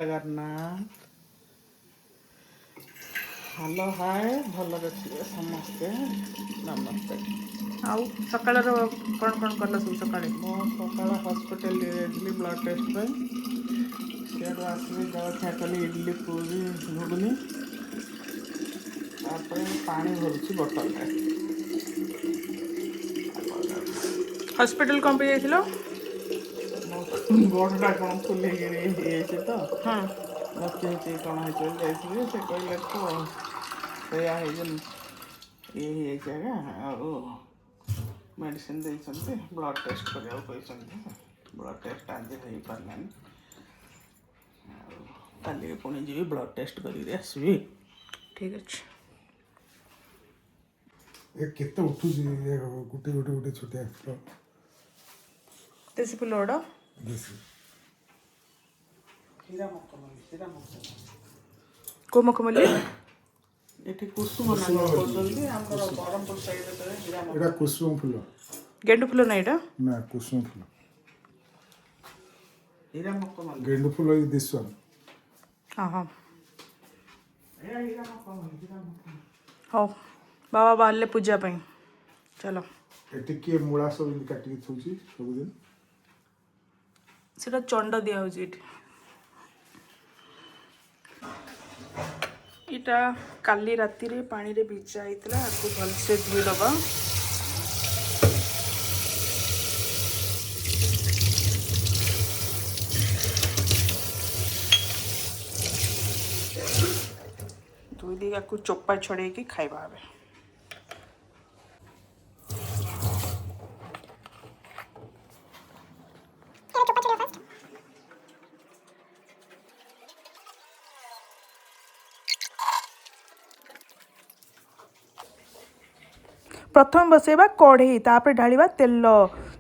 Jagannath hello hi भल रखिए समस्ते नमस्ते आउ सकाळ कौन कौन कल सब सकाळे मो सकाल हॉस्पिटल जाइली ब्लड टेस्ट पे सियाड़ू आसिक जलखिया कली इडली पूरी घुगनी तापर पानी भरुची बोतल रे हॉस्पिटल कौन पे जाइथिलो मो गोड़टा कौन फुले गिरी तो हाँ बच्चे कौन है जाइए से कहले तो सैया ये जगह और मेडिसिन देते ब्लड टेस्ट करने ब्लड टेस्ट आज हो पारानी कल पुणी जी ब्लड टेस्ट कर आसबि ठीक अच्छे केते उठुची गोटे गोटे गोटे छोटिया फुल देसी फुल गुड़ा देसी हीरा मकमल को मखमली ये कुसुम ना कहते आमर ब्रह्मपुर साइड हीरा एटा कुसुम फुल गेंडु फुल ना यहाँ ना कुसुम फुल हीरा मकमल गेंडु फुल इज दिस वन हाँ हाँ हीरा मकमल हाँ बाबा बाहर पूजा पाई चलो एटी के मूला सब काटिक थौची सब दिन सेटा चंड दिया होची इटा काली राती रे पानी रे भिजा होता आपको भलसे धोई दबा धोई दी आपको चोपा छड़े की खाइबा हमें प्रथम बसैबा कढ़ई तापर ढालिबा तेल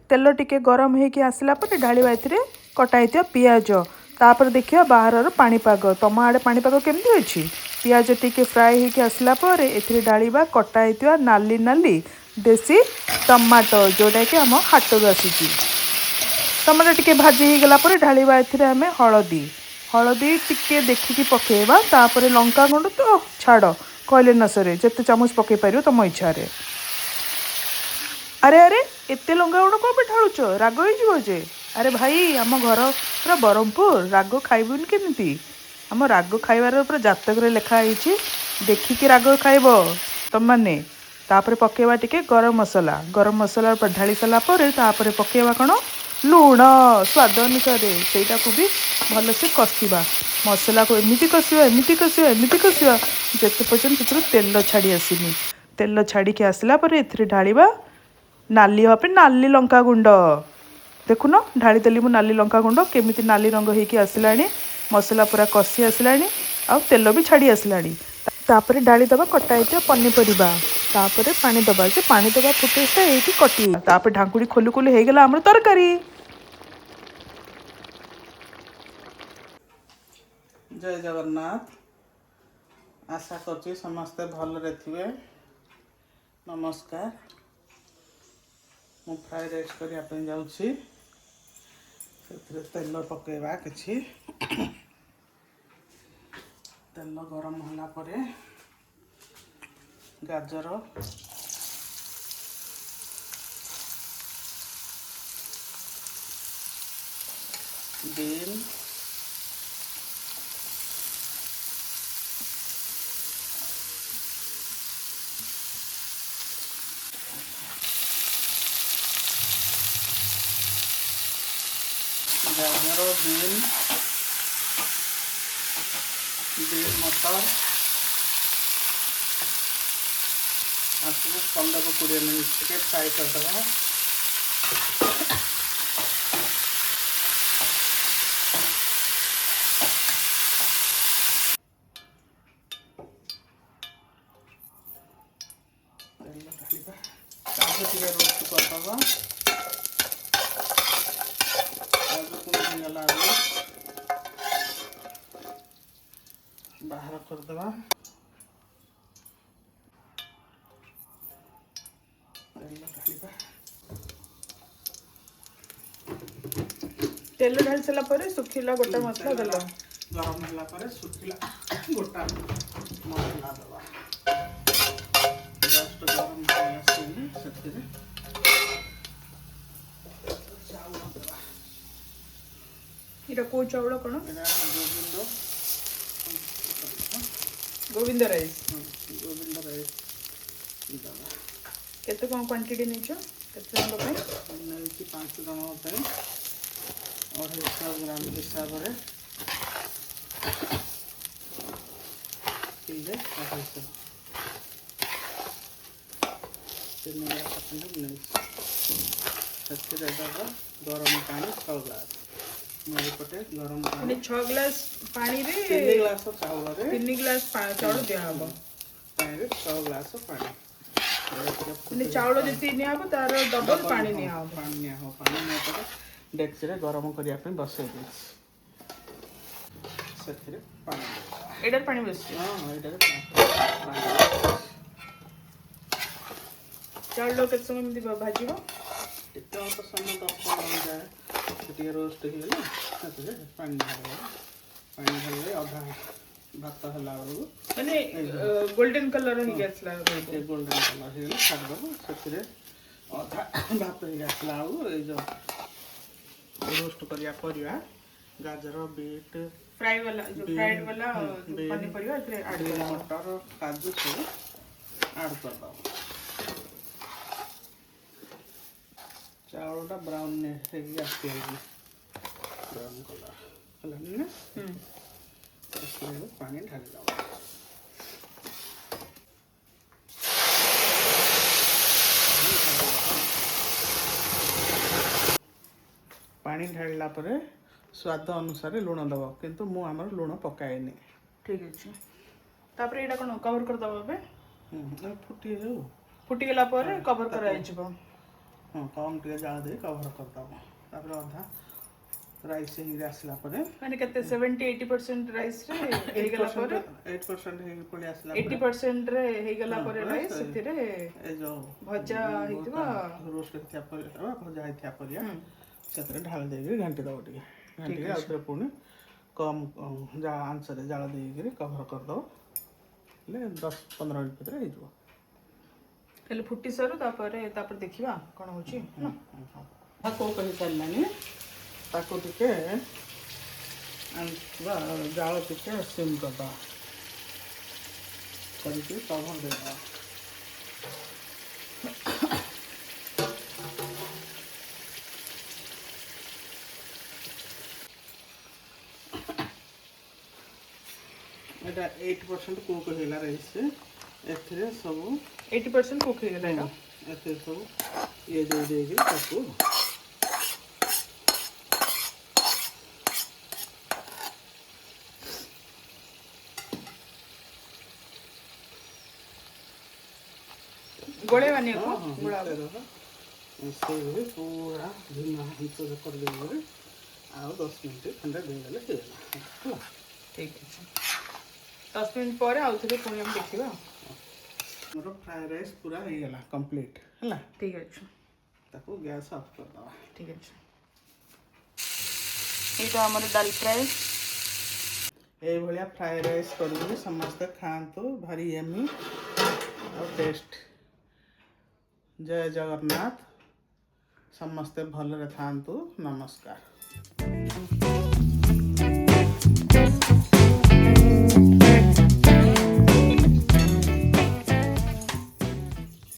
तेल टिके गरम होइके आसला पर ढालिबा एथिरे कटाइतिया पियाज तापर देखिया बाहर पाणीपाग तम आड़े पाणीपाग केमती अछि पियाज टिके फ्राए होइके आसला पर एथिरे ढालिबा कटाइतिया नाली नाली देसी टमाटो जोटा कि आम हाटरू आसीची टमाटो टिके भाजी हो गला पर ढालिबा एथिरे आमे हळदी हळदी टिके देखिकी पकेबा तापर लंका गुंड तो छाड़ कहले न सरे जेते चामच पकई पारियो तम इच्छा रे अरे अरे एते लंका गुंड कौन पे ढालुच राग हो जे अरे भाई आम घर पूरा ब्रह्मपुर राग खाइबुन केमिति आम राग खाइबार पूरा जातक लिखाई देखिकी राग खाइब तुम मैंने तापर पकेबा टिके गरम मसला पर ढाली सारा पर पकेबा कौन लुण स्वाद अनुसार सेटा को भी भलसे कषा मसला को एमती कषा जिते पर्यटन से तेल छाड़ी आसनी तेल छाड़ी आसला ए ढालिबा नाली हाँ पे नाली लंका गुंड देखुन ढाली देली मु नाली लंका गुंड केमिति नाली रंग होइकी आसलानी मसला पूरा कषि आसलानी आ तेल भी छाड़ी आसलानी तापर ढाली दबा कटाइतिया पनीपरिबा तापर पानी दबा जे पानी दबा फुटेसटा एठी कटी तापर ढांकुड़ी खोलु खोलु हे गेला हमर तरकारी जय जगन्नाथ आशा करछि समस्ते भल रे थिबे नमस्कार मु फ्राइड राइस करिया पे जाउछि सेथिरे तेल पकेबा किछि तेल गरम होला परे गाजर बीन गाजर बीन मटर आपको 15-20 मिनट के फ्राई करदे रोस्ट करदे बाहर करदे तेल ढाली सारा सुखिला गोटा मसला देल गरम होला पर सुखिला गोटा मसला दबा जस्ट गरम होई आसिले सेतिरे चाउल दबा इटा को चाउल कोन एटा गोविंद राइस दबा केते कोन क्वांटिटी नेचो केते जन पई नेछि 5 जन पई 250 ग्राम हिसाब रे किले 250 तेने पसंद नहीं सच्चे दादा गरम पानी 6 ग्लास मेरे पटे गरम पानी 6 ग्लास पानी रे 3 ग्लास चाउल रे 3 ग्लास चाउल दिया हबो पानी रे 6 ग्लास पानी ने चाउल जति नि आबो तार डबल पानी नि आबो पानी ने पटे डेक्स रे गरम करिया पे बसे दे सेथिरे पानी एडर पानी बस हां एडर पानी चाउल के समय में दिबा भाजीबो टिके तो समय 10 मिनिट जाए टिके रोस्ट हो गेला सेथिरे पानी ढाले आधा भात हला बेलू माने गोल्डन कलर हो गयासला गोल्डन कलर हेला छाड़ दबो सेथिरे आधा भात हो गयासला ए जो रोस्ट करिया परिया गाजर बीट फ्राइड वाला पानी परिया इतरे ऐड कर मटर काजू सब ऐड कर दो चावलटा ब्राउन ने हेगी आसी हेगी ब्राउन कलर हला ने इसमें पानी ढाल दो पानी ढाला पर स्वाद अनुसार लुण दब किंतु मु आमर लुण पकाएनी ठीक अछि तापर एटा कोन कवर कर दबो बे फुटी जाऊ फुटी गेला पर कवर कराइ जबो हां कम टिके जाळ दे कवर कर दब तापर आधा राइस ही आसला पर माने केते 70-80% राइस रे हे गेला पर 8% हे पळे आसला 80% रे हे गेला पर राइस सेतिरे ए जो भजा हितबा रोस्ट करथिया पर भजा हितया परिया सेतरे ढाल देबी घंटी दब टिके घंटी आउतरे पुनी कम जा आंसर जाळ देइगिरी कवर कर दो ले 10-15 मिनिट भीतर हे जो हेले फुटी सरू तापर देखिबा कोन होची हां को कहि चललानी ताको टिके आंसबा जाळ टिके सिम कर दो करके कवर दे दो एटा 8% कुक होला रहिस एथरे सब 80% कुक हे गेला एथरे सब ये दे देगी ताको गोळे वाने को गुड़ा से पूरा धीमा हिंस कर देबे आ 10 मिनिट ठंडा दे देले हेला ठीक अछि 10 मिनिट पर आउथरे पुनी हम देखिबा मोर फ्राइड राइस पूरा हो गेला कंप्लीट हैला ठीक अछि ताको गैस ऑफ कर दवा ठीक अछि एटा हमर दाल फ्राई ए भलिया फ्राइड राइस करू समस्त खांतो भारी यमी और टेस्ट जय जगन्नाथ समस्ते भलरे थांतु नमस्कार।